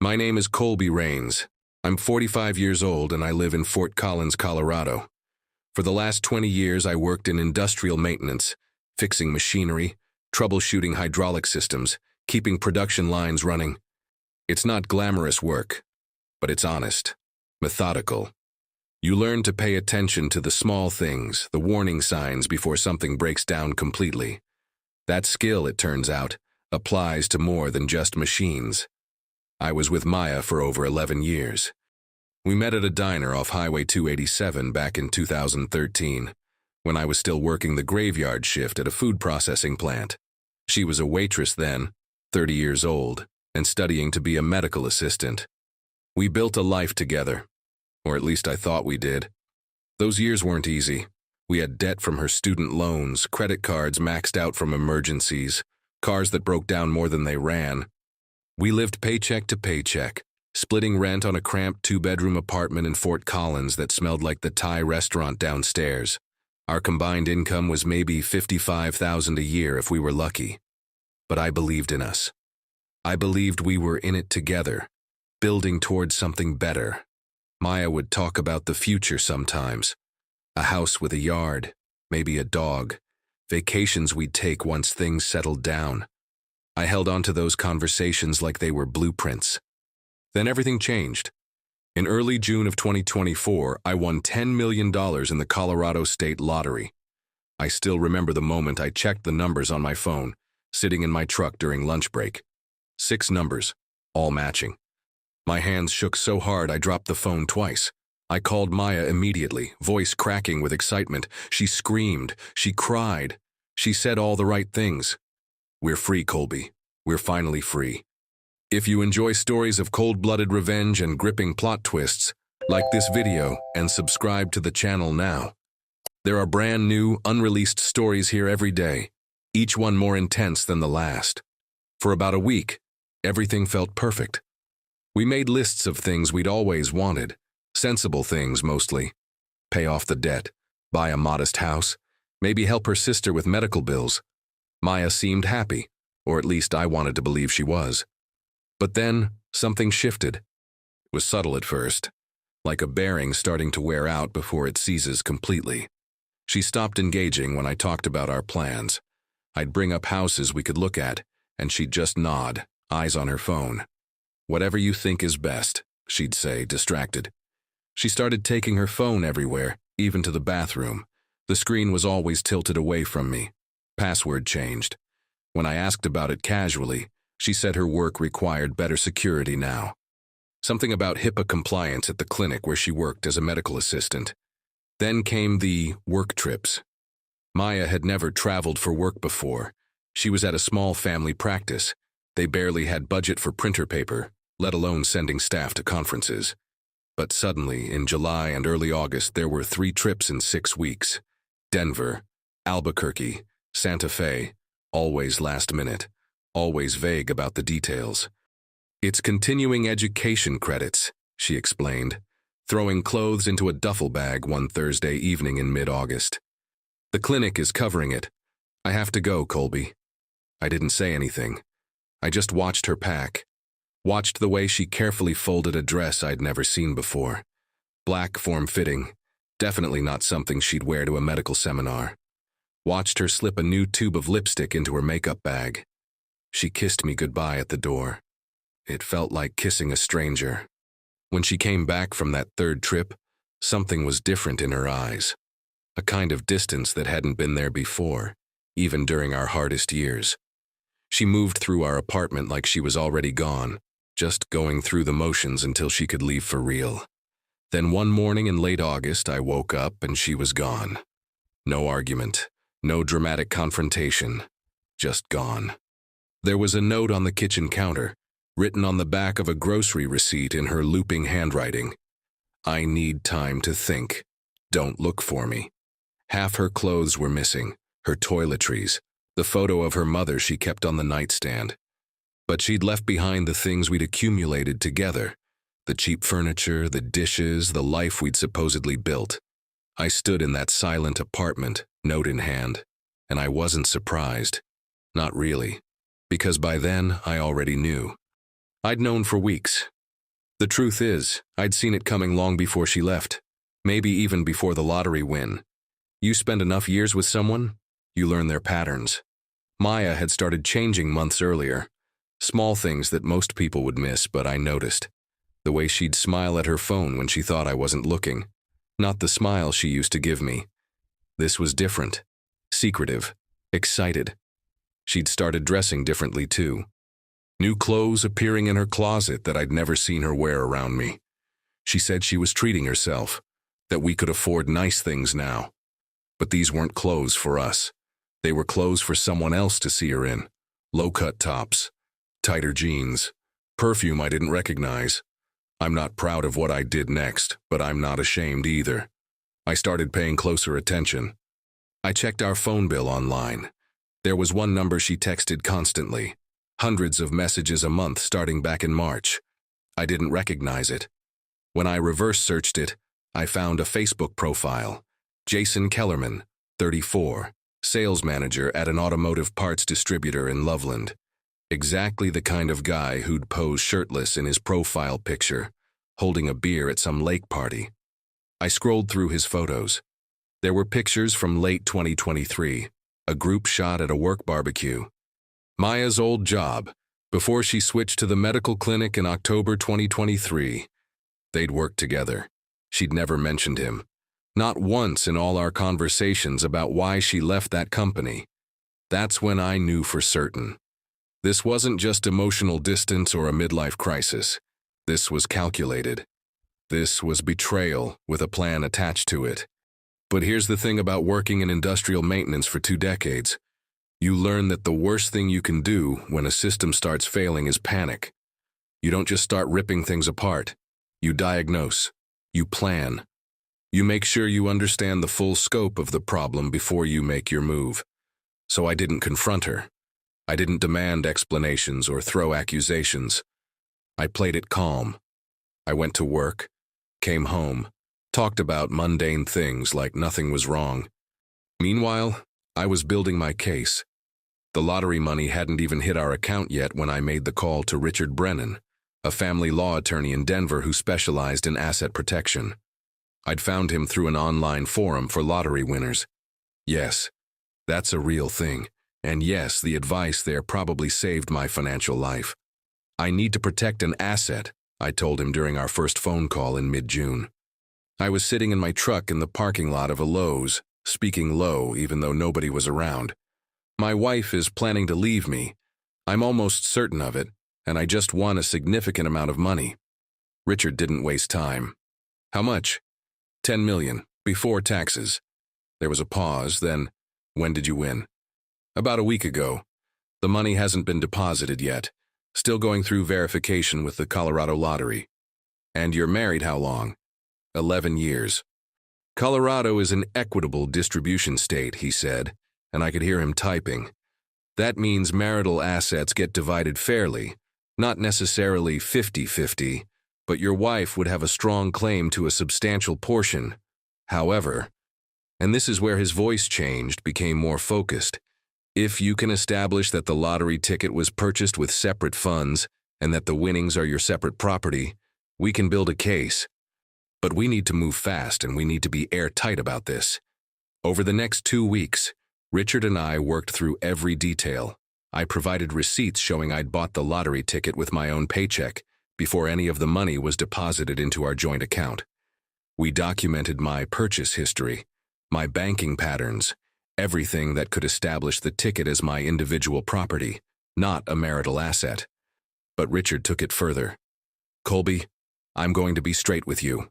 My name is Colby Raines. I'm 45 years old and I live in Fort Collins, Colorado. For the last 20 years, I worked in industrial maintenance, fixing machinery, troubleshooting hydraulic systems, keeping production lines running. It's not glamorous work, but it's honest, methodical. You learn to pay attention to the small things, the warning signs before something breaks down completely. That skill, it turns out, applies to more than just machines. I was with Maya for over 11 years. We met at a diner off Highway 287 back in 2013, when I was still working the graveyard shift at a food processing plant. She was a waitress then, 30 years old, and studying to be a medical assistant. We built a life together, or at least I thought we did. Those years weren't easy. We had debt from her student loans, credit cards maxed out from emergencies, cars that broke down more than they ran. We lived paycheck to paycheck, splitting rent on a cramped two-bedroom apartment in Fort Collins that smelled like the Thai restaurant downstairs. Our combined income was maybe $55,000 a year if we were lucky. But I believed in us. I believed we were in it together, building towards something better. Maya would talk about the future sometimes. A house with a yard, maybe a dog, vacations we'd take once things settled down. I held on to those conversations like they were blueprints. Then everything changed. In early June of 2024, I won $10 million in the Colorado State Lottery. I still remember the moment I checked the numbers on my phone, sitting in my truck during lunch break. 6 numbers, all matching. My hands shook so hard I dropped the phone twice. I called Maya immediately, voice cracking with excitement. She screamed, she cried, she said all the right things. We're free, Colby. We're finally free. If you enjoy stories of cold-blooded revenge and gripping plot twists, like this video and subscribe to the channel now. There are brand new, unreleased stories here every day, each one more intense than the last. For about a week, everything felt perfect. We made lists of things we'd always wanted, sensible things mostly. Pay off the debt, buy a modest house, maybe help her sister with medical bills. Maya seemed happy, or at least I wanted to believe she was. But then, something shifted. It was subtle at first, like a bearing starting to wear out before it seizes completely. She stopped engaging when I talked about our plans. I'd bring up houses we could look at, and she'd just nod, eyes on her phone. "Whatever you think is best," she'd say, distracted. She started taking her phone everywhere, even to the bathroom. The screen was always tilted away from me. Password changed. When I asked about it casually, she said her work required better security now. Something about HIPAA compliance at the clinic where she worked as a medical assistant. Then came the work trips. Maya had never traveled for work before. She was at a small family practice. They barely had budget for printer paper, let alone sending staff to conferences. But suddenly, in July and early August, there were 3 trips in 6 weeks. Denver, Albuquerque, Santa Fe, always last minute, always vague about the details. "It's continuing education credits," she explained, throwing clothes into a duffel bag one Thursday evening in mid-August. "The clinic is covering it. I have to go, Colby." I didn't say anything. I just watched her pack. Watched the way she carefully folded a dress I'd never seen before. Black, form-fitting, definitely not something she'd wear to a medical seminar. Watched her slip a new tube of lipstick into her makeup bag. She kissed me goodbye at the door. It felt like kissing a stranger. When she came back from that 3rd trip, something was different in her eyes. A kind of distance that hadn't been there before, even during our hardest years. She moved through our apartment like she was already gone, just going through the motions until she could leave for real. Then one morning in late August, I woke up and she was gone. No argument, no dramatic confrontation, just gone. There was a note on the kitchen counter, written on the back of a grocery receipt in her looping handwriting. "I need time to think. Don't look for me." Half her clothes were missing, her toiletries, the photo of her mother she kept on the nightstand. But she'd left behind the things we'd accumulated together, the cheap furniture, the dishes, the life we'd supposedly built. I stood in that silent apartment, note in hand, and I wasn't surprised. Not really, because by then I already knew. I'd known for weeks, The truth is, I'd seen it coming long before she left, maybe even before the lottery win. You spend enough years with someone, you learn their patterns. Maya had started changing months earlier. Small things that most people would miss, but I noticed. The way she'd smile at her phone when she thought I wasn't looking. Not the smile she used to give me. This was different. Secretive. Excited. She'd started dressing differently too. New clothes appearing in her closet that I'd never seen her wear around me. She said she was treating herself, that we could afford nice things now. But these weren't clothes for us. They were clothes for someone else to see her in. Low-cut tops, tighter jeans, perfume I didn't recognize. I'm not proud of what I did next, but I'm not ashamed either. I started paying closer attention. I checked our phone bill online. There was one number she texted constantly. Hundreds of messages a month starting back in March. I didn't recognize it. When I reverse searched it, I found a Facebook profile. Jason Kellerman, 34, sales manager at an automotive parts distributor in Loveland. Exactly the kind of guy who'd pose shirtless in his profile picture, holding a beer at some lake party. I scrolled through his photos. There were pictures from late 2023, a group shot at a work barbecue. Maya's old job, before she switched to the medical clinic in October 2023. They'd worked together. She'd never mentioned him. Not once in all our conversations about why she left that company. That's when I knew for certain. This wasn't just emotional distance or a midlife crisis. This was calculated. This was betrayal with a plan attached to it. But here's the thing about working in industrial maintenance for 2 decades. You learn that the worst thing you can do when a system starts failing is panic. You don't just start ripping things apart. You diagnose. You plan. You make sure you understand the full scope of the problem before you make your move. So I didn't confront her. I didn't demand explanations or throw accusations. I played it calm. I went to work, came home, talked about mundane things like nothing was wrong. Meanwhile, I was building my case. The lottery money hadn't even hit our account yet when I made the call to Richard Brennan, a family law attorney in Denver who specialized in asset protection. I'd found him through an online forum for lottery winners. Yes, that's a real thing. And yes, the advice there probably saved my financial life. I need to protect an asset, I told him during our first phone call in mid-June. I was sitting in my truck in the parking lot of a Lowe's, speaking low even though nobody was around. My wife is planning to leave me. I'm almost certain of it, and I just won a significant amount of money. Richard didn't waste time. How much? 10 million, before taxes. There was a pause, then, when did you win? About a week ago. The money hasn't been deposited yet. Still going through verification with the Colorado Lottery. And you're married how long? 11 years. Colorado is an equitable distribution state, he said, and I could hear him typing. That means marital assets get divided fairly, not necessarily 50-50, but your wife would have a strong claim to a substantial portion. However, and this is where his voice changed, became more focused, if you can establish that the lottery ticket was purchased with separate funds and that the winnings are your separate property, we can build a case. But we need to move fast and we need to be airtight about this. Over the next 2 weeks, Richard and I worked through every detail. I provided receipts showing I'd bought the lottery ticket with my own paycheck before any of the money was deposited into our joint account. We documented my purchase history, my banking patterns, everything that could establish the ticket as my individual property, not a marital asset. But Richard took it further. Colby, I'm going to be straight with you.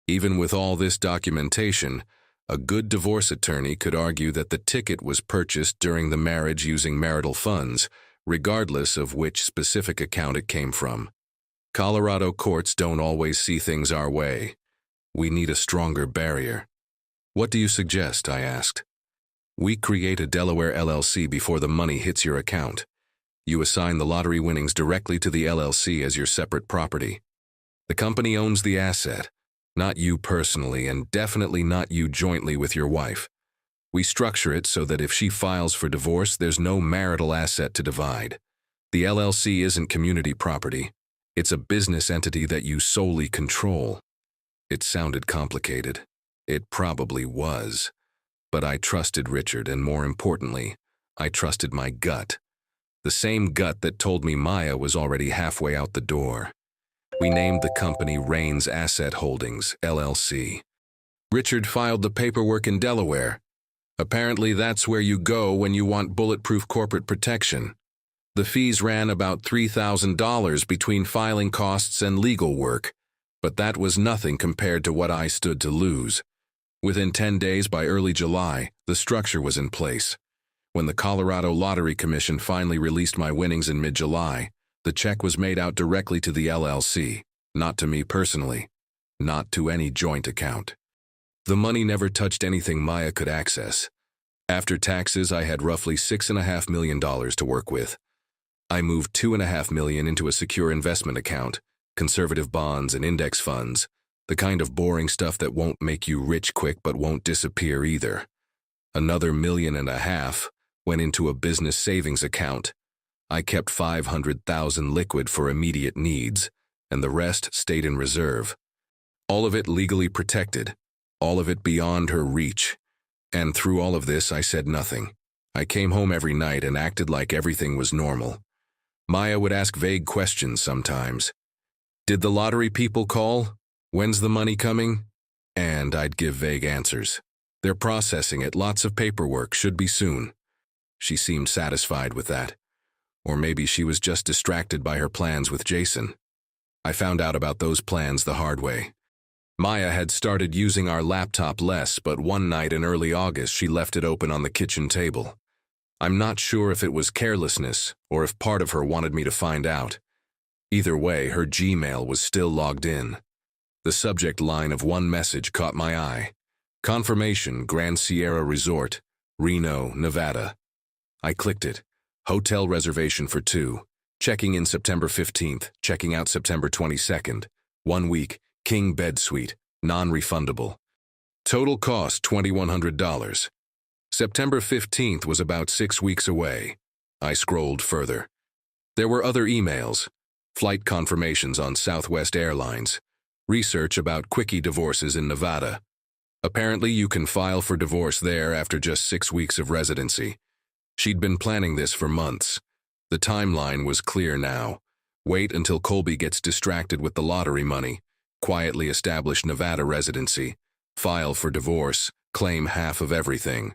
Even with all this documentation, a good divorce attorney could argue that the ticket was purchased during the marriage using marital funds, regardless of which specific account it came from. Colorado courts don't always see things our way. We need a stronger barrier. What do you suggest? I asked. We create a Delaware LLC before the money hits your account. You assign the lottery winnings directly to the LLC as your separate property. The company owns the asset, not you personally, and definitely not you jointly with your wife. We structure it so that if she files for divorce, there's no marital asset to divide. The LLC isn't community property. It's a business entity that you solely control. It sounded complicated. It probably was. But I trusted Richard, and more importantly, I trusted my gut. The same gut that told me Maya was already halfway out the door. We named the company Raines Asset Holdings, LLC. Richard filed the paperwork in Delaware. Apparently that's where you go when you want bulletproof corporate protection. The fees ran about $3,000 between filing costs and legal work, but that was nothing compared to what I stood to lose. Within 10 days, by early July, the structure was in place. When the Colorado Lottery Commission finally released my winnings in mid-July, the check was made out directly to the LLC, not to me personally, not to any joint account. The money never touched anything Maya could access. After taxes, I had roughly $6.5 million to work with. I moved $2.5 million into a secure investment account, conservative bonds and index funds, the kind of boring stuff that won't make you rich quick but won't disappear either. Another $1.5 million went into a business savings account. I kept $500,000 liquid for immediate needs, and the rest stayed in reserve. All of it legally protected, all of it beyond her reach. And through all of this, I said nothing. I came home every night and acted like everything was normal. Maya would ask vague questions sometimes. Did the lottery people call? When's the money coming? And I'd give vague answers. They're processing it, lots of paperwork, should be soon. She seemed satisfied with that. Or maybe she was just distracted by her plans with Jason. I found out about those plans the hard way. Maya had started using our laptop less, but one night in early August she left it open on the kitchen table. I'm not sure if it was carelessness or if part of her wanted me to find out. Either way, her Gmail was still logged in. The subject line of one message caught my eye. Confirmation, Grand Sierra Resort, Reno, Nevada. I clicked it. Hotel reservation for 2. Checking in September 15th, checking out September 22nd. 1 week, king bed suite, non-refundable. Total cost $2,100. September 15th was about 6 weeks away. I scrolled further. There were other emails. Flight confirmations on Southwest Airlines. Research about quickie divorces in Nevada. Apparently you can file for divorce there after just 6 weeks of residency. She'd been planning this for months. The timeline was clear now. Wait until Colby gets distracted with the lottery money, quietly establish Nevada residency, file for divorce, claim half of everything.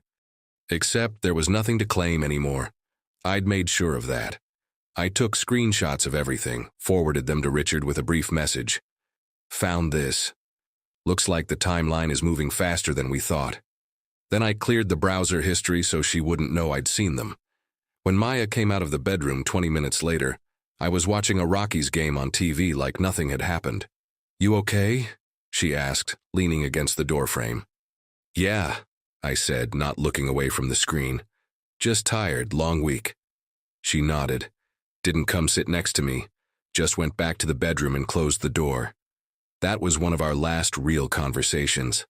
Except there was nothing to claim anymore. I'd made sure of that. I took screenshots of everything, forwarded them to Richard with a brief message. Found this. Looks like the timeline is moving faster than we thought. Then I cleared the browser history so she wouldn't know I'd seen them. When Maya came out of the bedroom 20 minutes later, I was watching a Rockies game on TV like nothing had happened. "You okay?" she asked, leaning against the doorframe. "Yeah," I said, not looking away from the screen. "Just tired, long week." She nodded. Didn't come sit next to me. Just went back to the bedroom and closed the door. That was one of our last real conversations.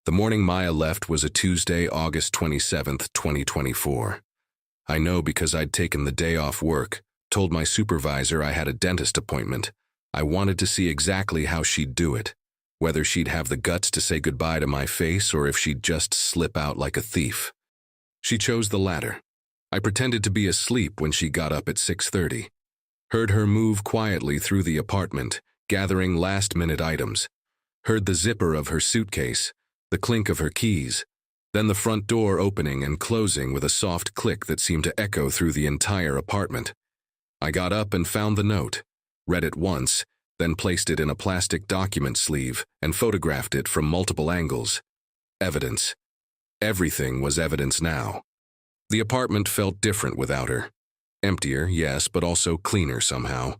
The morning Maya left was a Tuesday, August 27th, 2024. I know because I'd taken the day off work, told my supervisor I had a dentist appointment. I wanted to see exactly how she'd do it, whether she'd have the guts to say goodbye to my face or if she'd just slip out like a thief. She chose the latter. I pretended to be asleep when she got up at 6:30. Heard her move quietly through the apartment, gathering last-minute items. Heard the zipper of her suitcase, the clink of her keys, then the front door opening and closing with a soft click that seemed to echo through the entire apartment. I got up and found the note, read it once, then placed it in a plastic document sleeve and photographed it from multiple angles. Evidence. Everything was evidence now. The apartment felt different without her. Emptier, yes, but also cleaner somehow.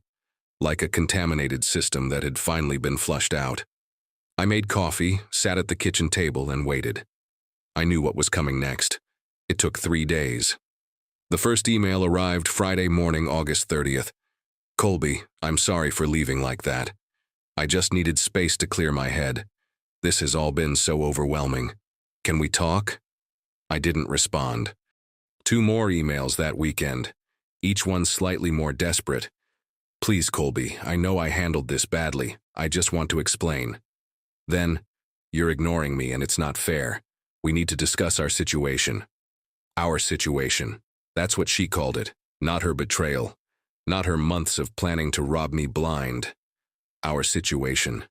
Like a contaminated system that had finally been flushed out. I made coffee, sat at the kitchen table, and waited. I knew what was coming next. It took 3 days. The first email arrived Friday morning, August 30th. "Colby, I'm sorry for leaving like that. I just needed space to clear my head. This has all been so overwhelming. Can we talk?" I didn't respond. 2 more emails that weekend, each one slightly more desperate. Please, Colby, I know I handled this badly. I just want to explain. Then, you're ignoring me and it's not fair. We need to discuss our situation. Our situation. That's what she called it. Not her betrayal. Not her months of planning to rob me blind. Our situation.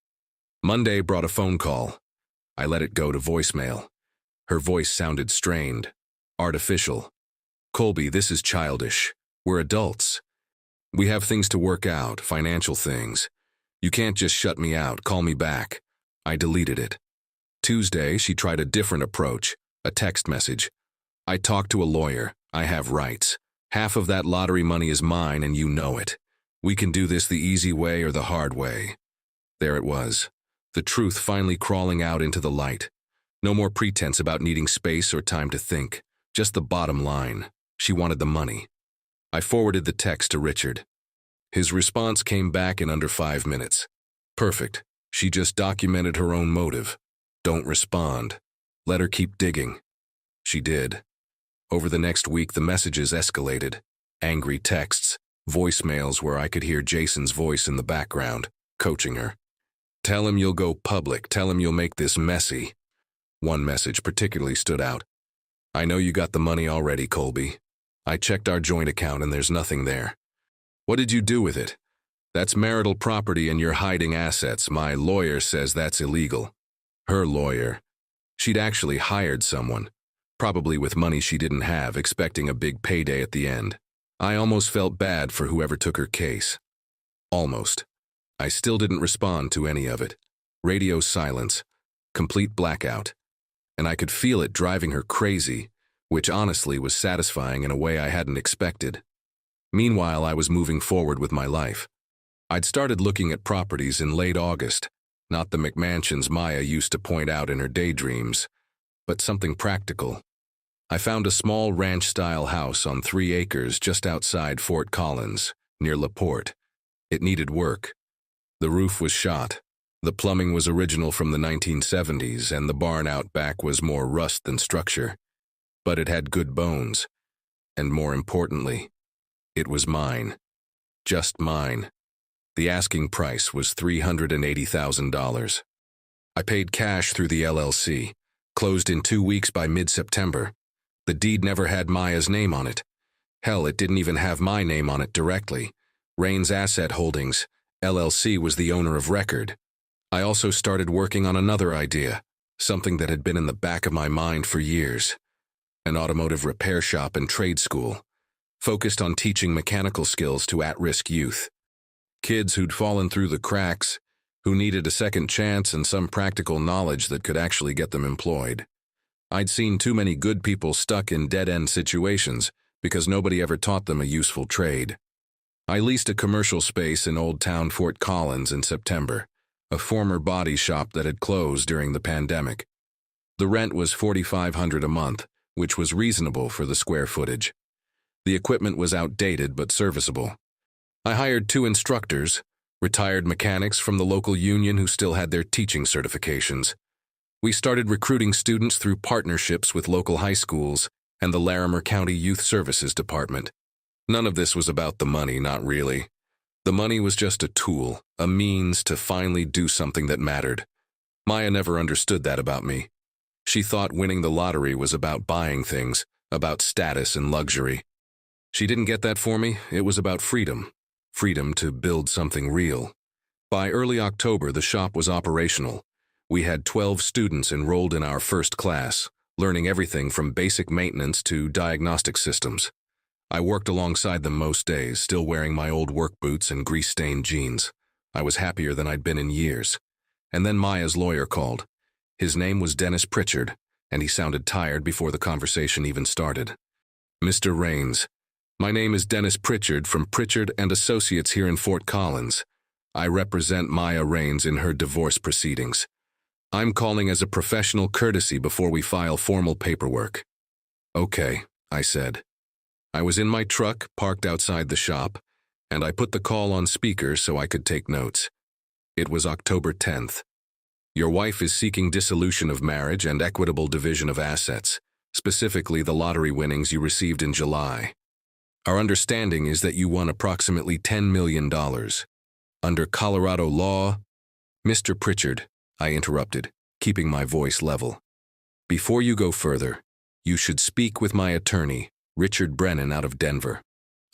Monday brought a phone call. I let it go to voicemail. Her voice sounded strained, artificial. Colby, this is childish. We're adults. We have things to work out, financial things. You can't just shut me out, call me back. I deleted it. Tuesday, she tried a different approach, a text message. I talked to a lawyer. I have rights. Half of that lottery money is mine and you know it. We can do this the easy way or the hard way. There it was. The truth finally crawling out into the light. No more pretense about needing space or time to think. Just the bottom line. She wanted the money. I forwarded the text to Richard. His response came back in under 5 minutes. Perfect. She just documented her own motive. Don't respond. Let her keep digging. She did. Over the next week, the messages escalated. Angry texts, voicemails where I could hear Jason's voice in the background, coaching her. Tell him you'll go public. Tell him you'll make this messy. One message particularly stood out. I know you got the money already, Colby. I checked our joint account and there's nothing there. What did you do with it? That's marital property and you're hiding assets. My lawyer says that's illegal. Her lawyer. She'd actually hired someone, probably with money she didn't have, expecting a big payday at the end. I almost felt bad for whoever took her case. Almost. I still didn't respond to any of it. Radio silence, complete blackout. And I could feel it driving her crazy, which honestly was satisfying in a way I hadn't expected. Meanwhile, I was moving forward with my life. I'd started looking at properties in late August, not the McMansions Maya used to point out in her daydreams, but something practical. I found a small ranch-style house on 3 acres just outside Fort Collins, near LaPorte. It needed work. The roof was shot. The plumbing was original from the 1970s, and the barn out back was more rust than structure. But it had good bones. And more importantly, it was mine. Just mine. The asking price was $380,000. I paid cash through the LLC, closed in 2 weeks by mid-September. The deed never had Maya's name on it. Hell, it didn't even have my name on it directly. Raines Asset Holdings, LLC, was the owner of record. I also started working on another idea, something that had been in the back of my mind for years. An automotive repair shop and trade school, focused on teaching mechanical skills to at-risk youth. Kids who'd fallen through the cracks, who needed a second chance and some practical knowledge that could actually get them employed. I'd seen too many good people stuck in dead-end situations because nobody ever taught them a useful trade. I leased a commercial space in Old Town Fort Collins in September, a former body shop that had closed during the pandemic. The rent was $4,500 a month, which was reasonable for the square footage. The equipment was outdated but serviceable. I hired 2 instructors, retired mechanics from the local union who still had their teaching certifications. We started recruiting students through partnerships with local high schools and the Larimer County Youth Services Department. None of this was about the money, not really. The money was just a tool, a means to finally do something that mattered. Maya never understood that about me. She thought winning the lottery was about buying things, about status and luxury. She didn't get that for me. It was about freedom. Freedom to build something real. By early October, the shop was operational. We had 12 students enrolled in our first class, learning everything from basic maintenance to diagnostic systems. I worked alongside them most days, still wearing my old work boots and grease-stained jeans. I was happier than I'd been in years. And then Maya's lawyer called. His name was Dennis Pritchard, and he sounded tired before the conversation even started. Mr. Raines, my name is Dennis Pritchard from Pritchard and Associates here in Fort Collins. I represent Maya Raines in her divorce proceedings. I'm calling as a professional courtesy before we file formal paperwork. Okay, I said. I was in my truck, parked outside the shop, and I put the call on speaker so I could take notes. It was October 10th. Your wife is seeking dissolution of marriage and equitable division of assets, specifically the lottery winnings you received in July. Our understanding is that you won approximately $10 million. Under Colorado law, Mr. Pritchard, I interrupted, keeping my voice level. Before you go further, you should speak with my attorney, Richard Brennan out of Denver.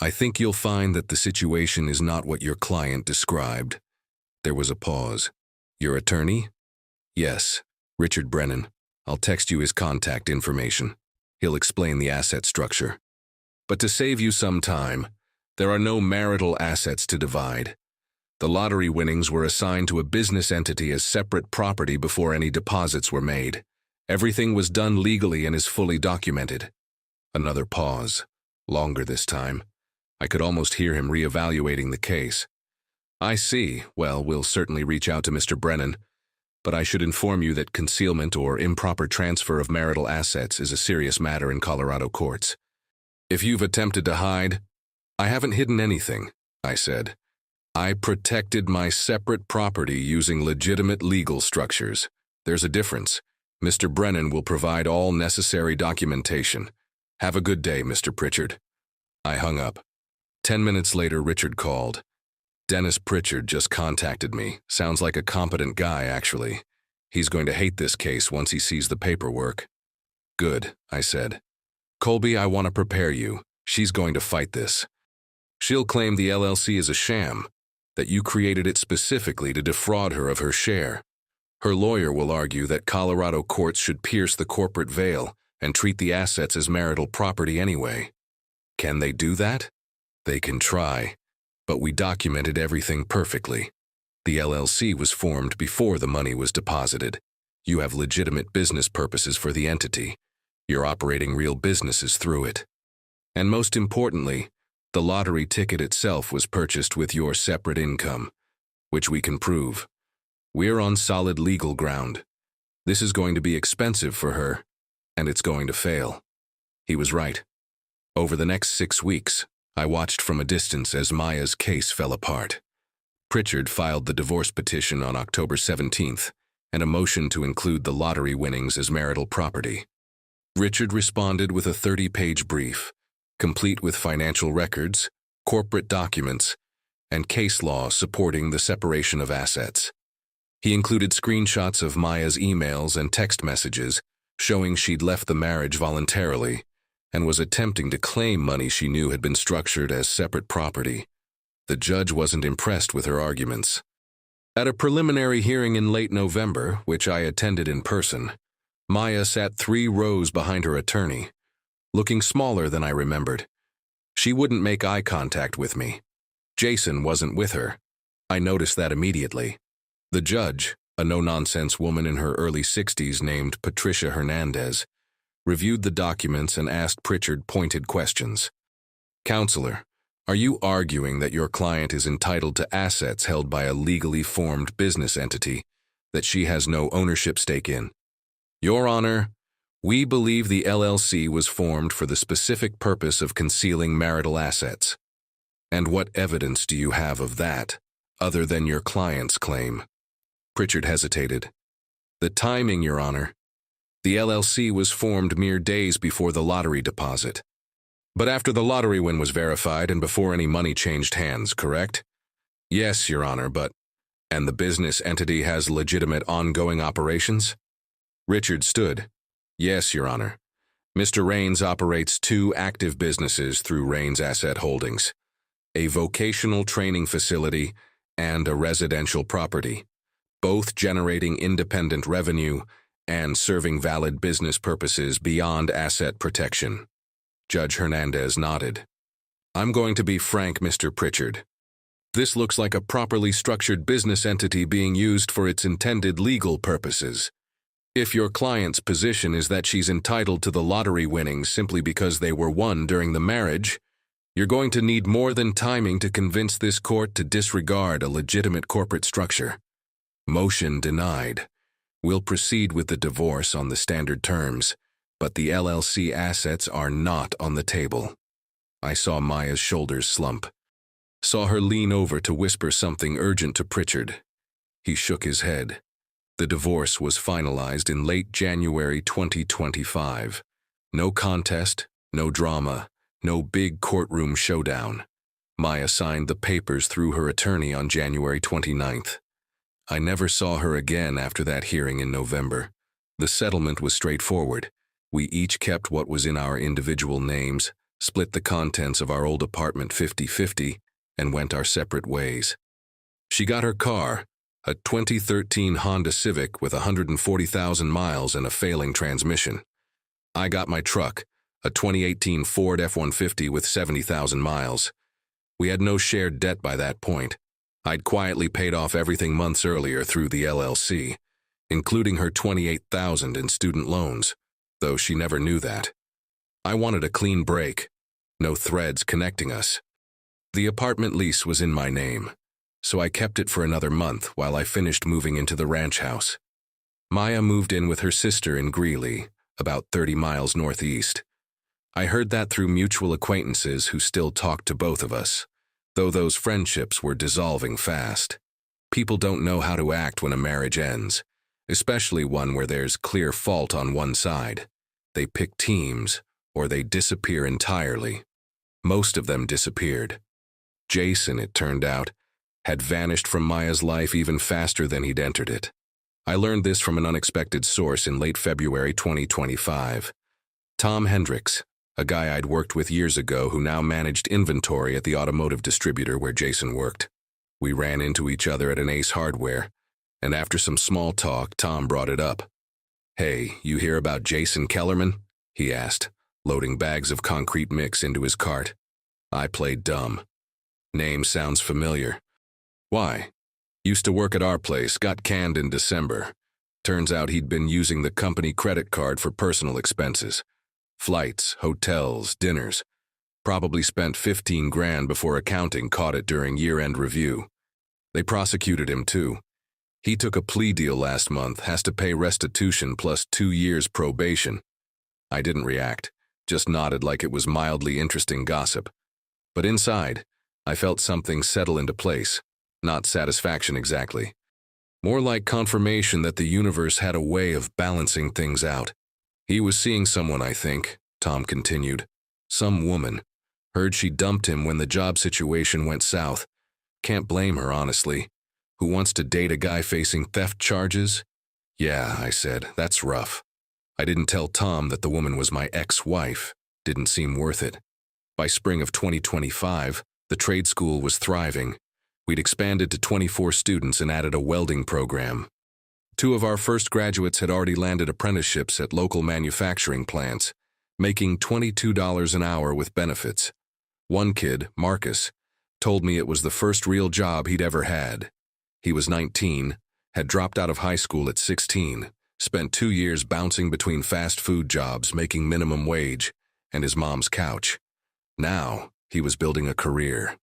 I think you'll find that the situation is not what your client described. There was a pause. Your attorney? Yes, Richard Brennan. I'll text you his contact information. He'll explain the asset structure. But to save you some time, there are no marital assets to divide. The lottery winnings were assigned to a business entity as separate property before any deposits were made. Everything was done legally and is fully documented. Another pause, longer this time. I could almost hear him reevaluating the case. I see. Well, we'll certainly reach out to Mr. Brennan, but I should inform you that concealment or improper transfer of marital assets is a serious matter in Colorado courts. If you've attempted to hide, I haven't hidden anything, I said. I protected my separate property using legitimate legal structures. There's a difference. Mr. Brennan will provide all necessary documentation. Have a good day, Mr. Pritchard. I hung up. 10 minutes later, Richard called. Dennis Pritchard just contacted me. Sounds like a competent guy, actually. He's going to hate this case once he sees the paperwork. Good, I said. Colby, I want to prepare you. She's going to fight this. She'll claim the LLC is a sham, that you created it specifically to defraud her of her share. Her lawyer will argue that Colorado courts should pierce the corporate veil and treat the assets as marital property anyway. Can they do that? They can try, but we documented everything perfectly. The LLC was formed before the money was deposited. You have legitimate business purposes for the entity. You're operating real businesses through it. And most importantly, the lottery ticket itself was purchased with your separate income, which we can prove. We're on solid legal ground. This is going to be expensive for her, and it's going to fail. He was right. Over the next 6 weeks, I watched from a distance as Maya's case fell apart. Pritchard filed the divorce petition on October 17th, and a motion to include the lottery winnings as marital property. Richard responded with a 30-page brief, complete with financial records, corporate documents, and case law supporting the separation of assets. He included screenshots of Maya's emails and text messages showing she'd left the marriage voluntarily and was attempting to claim money she knew had been structured as separate property. The judge wasn't impressed with her arguments. At a preliminary hearing in late November, which I attended in person, Maya sat 3 rows behind her attorney, looking smaller than I remembered. She wouldn't make eye contact with me. Jason wasn't with her. I noticed that immediately. The judge, a no-nonsense woman in her early 60s named Patricia Hernandez, reviewed the documents and asked Pritchard pointed questions. Counselor, are you arguing that your client is entitled to assets held by a legally formed business entity that she has no ownership stake in? Your Honor, we believe the LLC was formed for the specific purpose of concealing marital assets. And what evidence do you have of that, other than your client's claim? Pritchard hesitated. The timing, Your Honor. The LLC was formed mere days before the lottery deposit. But after the lottery win was verified and before any money changed hands, correct? Yes, Your Honor, but... And the business entity has legitimate ongoing operations? Richard stood. Yes, Your Honor. Mr. Raines operates 2 active businesses through Raines Asset Holdings, a vocational training facility and a residential property, both generating independent revenue and serving valid business purposes beyond asset protection. Judge Hernandez nodded. I'm going to be frank, Mr. Pritchard. This looks like a properly structured business entity being used for its intended legal purposes. If your client's position is that she's entitled to the lottery winnings simply because they were won during the marriage, you're going to need more than timing to convince this court to disregard a legitimate corporate structure. Motion denied. We'll proceed with the divorce on the standard terms, but the LLC assets are not on the table. I saw Maya's shoulders slump. Saw her lean over to whisper something urgent to Pritchard. He shook his head. The divorce was finalized in late January 2025. No contest, no drama, No big courtroom showdown. Maya signed the papers through her attorney on January 29th. I never saw her again after that hearing in November. The settlement was straightforward. We each kept what was in our individual names, split the contents of our old apartment 50-50, and went our separate ways. She got her car, a 2013 Honda Civic with 140,000 miles and a failing transmission. I got my truck, a 2018 Ford F-150 with 70,000 miles. We had no shared debt by that point. I'd quietly paid off everything months earlier through the LLC, including her $28,000 in student loans, though she never knew that. I wanted a clean break, no threads connecting us. The apartment lease was in my name, so I kept it for another month while I finished moving into the ranch house. Maya moved in with her sister in Greeley, about 30 miles northeast. I heard that through mutual acquaintances who still talked to both of us, though those friendships were dissolving fast. People don't know how to act when a marriage ends, especially one where there's clear fault on one side. They pick teams, or they disappear entirely. Most of them disappeared. Jason, it turned out, had vanished from Maya's life even faster than he'd entered it. I learned this from an unexpected source in late February 2025. Tom Hendricks, a guy I'd worked with years ago who now managed inventory at the automotive distributor where Jason worked. We ran into each other at an Ace Hardware, and after some small talk, Tom brought it up. "Hey, you hear about Jason Kellerman?" he asked, loading bags of concrete mix into his cart. I played dumb. "Name sounds familiar." "Why?" "Used to work at our place, got canned in December. Turns out he'd been using the company credit card for personal expenses. Flights, hotels, dinners. Probably spent 15 grand before accounting caught it during year-end review. They prosecuted him too. He took a plea deal last month, has to pay restitution plus 2 years probation." I didn't react, just nodded like it was mildly interesting gossip. But inside, I felt something settle into place. Not satisfaction exactly. More like confirmation that the universe had a way of balancing things out. "He was seeing someone, I think," Tom continued. "Some woman. Heard she dumped him when the job situation went south. Can't blame her, honestly. Who wants to date a guy facing theft charges?" "Yeah," I said, "that's rough." I didn't tell Tom that the woman was my ex-wife. Didn't seem worth it. By spring of 2025, the trade school was thriving. We'd expanded to 24 students and added a welding program. 2 of our first graduates had already landed apprenticeships at local manufacturing plants, making $22 an hour with benefits. One kid, Marcus, told me it was the first real job he'd ever had. He was 19, had dropped out of high school at 16, spent 2 years bouncing between fast food jobs making minimum wage and his mom's couch. Now, he was building a career.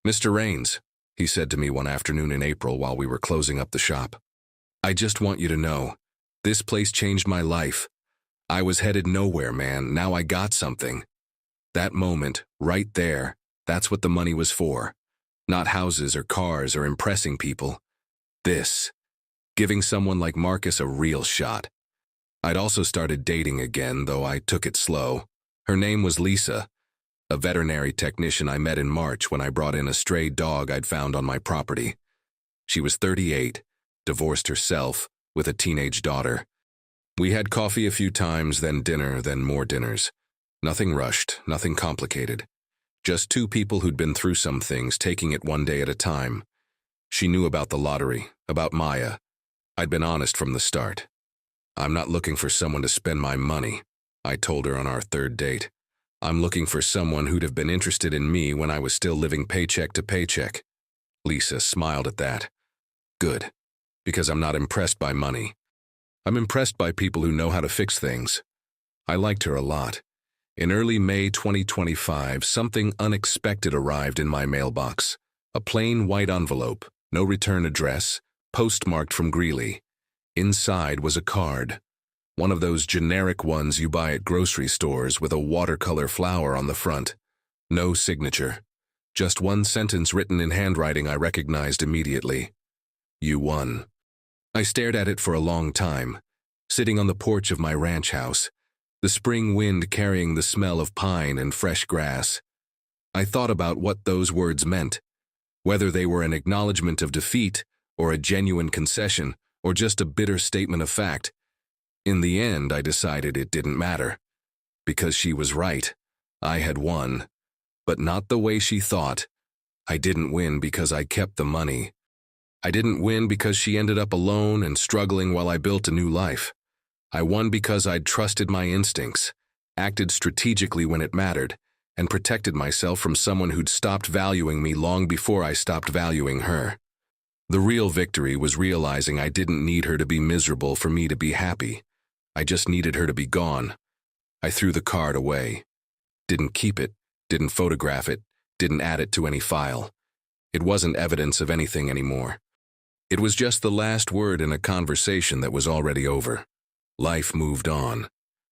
"Mr. Raines," he said to me one afternoon in April while we were closing up the shop, "I just want you to know, this place changed my life. I was headed nowhere, man. Now I got something." That moment, right there, that's what the money was for. Not houses or cars or impressing people. This. Giving someone like Marcus a real shot. I'd also started dating again, though I took it slow. Her name was Lisa, a veterinary technician I met in March when I brought in a stray dog I'd found on my property. She was 38, divorced herself, with a teenage daughter. We had coffee a few times, then dinner, then more dinners. Nothing rushed, nothing complicated. Just 2 people who'd been through some things, taking it one day at a time. She knew about the lottery, about Maya. I'd been honest from the start. "I'm not looking for someone to spend my money," I told her on our 3rd date. "I'm looking for someone who'd have been interested in me when I was still living paycheck to paycheck." Lisa smiled at that. "Good. Because I'm not impressed by money. I'm impressed by people who know how to fix things." I liked her a lot. In early May 2025, something unexpected arrived in my mailbox. A plain white envelope, no return address, postmarked from Greeley. Inside was a card. One of those generic ones you buy at grocery stores with a watercolor flower on the front. No signature. Just one sentence written in handwriting I recognized immediately. "You won." I stared at it for a long time, sitting on the porch of my ranch house, the spring wind carrying the smell of pine and fresh grass. I thought about what those words meant, whether they were an acknowledgement of defeat, or a genuine concession, or just a bitter statement of fact. In the end, I decided it didn't matter. Because she was right. I had won. But not the way she thought. I didn't win because I kept the money. I didn't win because she ended up alone and struggling while I built a new life. I won because I'd trusted my instincts, acted strategically when it mattered, and protected myself from someone who'd stopped valuing me long before I stopped valuing her. The real victory was realizing I didn't need her to be miserable for me to be happy. I just needed her to be gone. I threw the card away. Didn't keep it, didn't photograph it, didn't add it to any file. It wasn't evidence of anything anymore. It was just the last word in a conversation that was already over. Life moved on.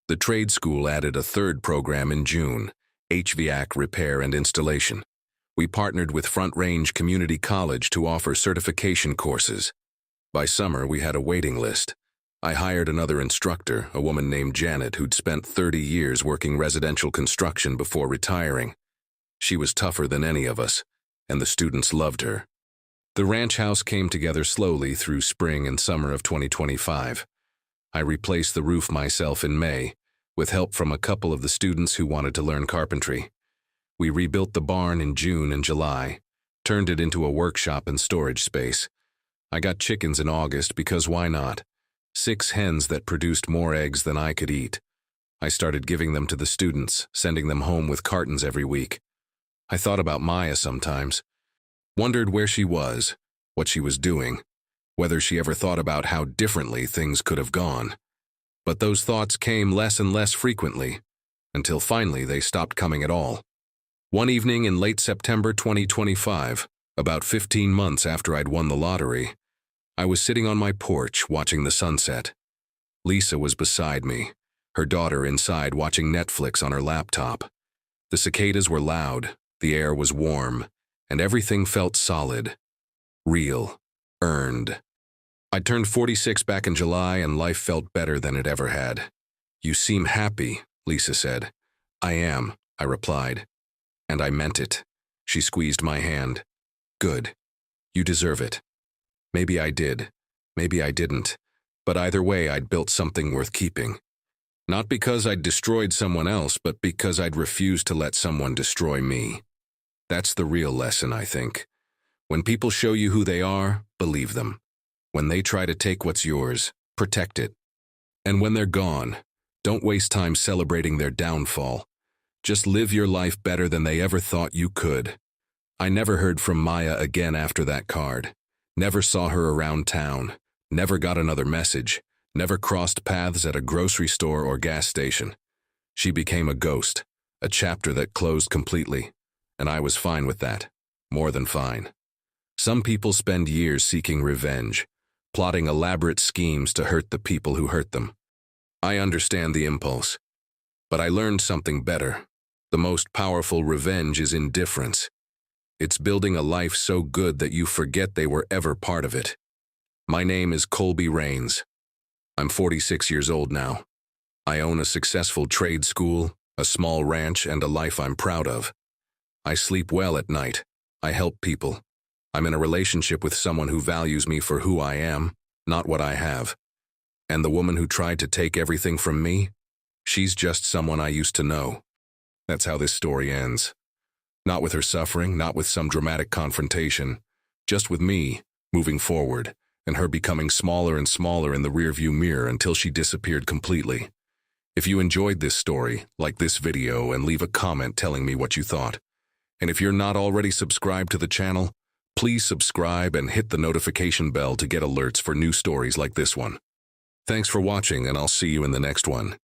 The trade school added a third program in June, HVAC repair and installation. We partnered with Front Range Community College to offer certification courses. By summer, we had a waiting list. I hired another instructor, a woman named Janet, who'd spent 30 years working residential construction before retiring. She was tougher than any of us, and the students loved her. The ranch house came together slowly through spring and summer of 2025. I replaced the roof myself in May, with help from a couple of the students who wanted to learn carpentry. We rebuilt the barn in June and July, turned it into a workshop and storage space. I got chickens in August because why not? 6 hens that produced more eggs than I could eat. I started giving them to the students, sending them home with cartons every week. I thought about Maya sometimes, wondered where she was, what she was doing, whether she ever thought about how differently things could have gone. But those thoughts came less and less frequently, until finally they stopped coming at all. One evening in late September 2025, about 15 months after I'd won the lottery, I was sitting on my porch watching the sunset. Lisa was beside me, her daughter inside watching Netflix on her laptop. The cicadas were loud, the air was warm, and everything felt solid, real, earned. I turned 46 back in July and life felt better than it ever had. "You seem happy," Lisa said. "I am," I replied. And I meant it. She squeezed my hand. "Good. You deserve it." Maybe I did. Maybe I didn't. But either way, I'd built something worth keeping. Not because I'd destroyed someone else, but because I'd refused to let someone destroy me. That's the real lesson, I think. When people show you who they are, believe them. When they try to take what's yours, protect it. And when they're gone, don't waste time celebrating their downfall. Just live your life better than they ever thought you could. I never heard from Maya again after that card. Never saw her around town. Never got another message. Never crossed paths at a grocery store or gas station. She became a ghost, a chapter that closed completely. And I was fine with that. More than fine. Some people spend years seeking revenge, plotting elaborate schemes to hurt the people who hurt them. I understand the impulse. But I learned something better. The most powerful revenge is indifference. It's building a life so good that you forget they were ever part of it. My name is Colby Raines. I'm 46 years old now. I own a successful trade school, a small ranch, and a life I'm proud of. I sleep well at night. I help people. I'm in a relationship with someone who values me for who I am, not what I have. And the woman who tried to take everything from me, she's just someone I used to know. That's how this story ends. Not with her suffering, not with some dramatic confrontation, just with me, moving forward, and her becoming smaller and smaller in the rearview mirror until she disappeared completely. If you enjoyed this story, like this video and leave a comment telling me what you thought. And if you're not already subscribed to the channel, please subscribe and hit the notification bell to get alerts for new stories like this one. Thanks for watching, and I'll see you in the next one.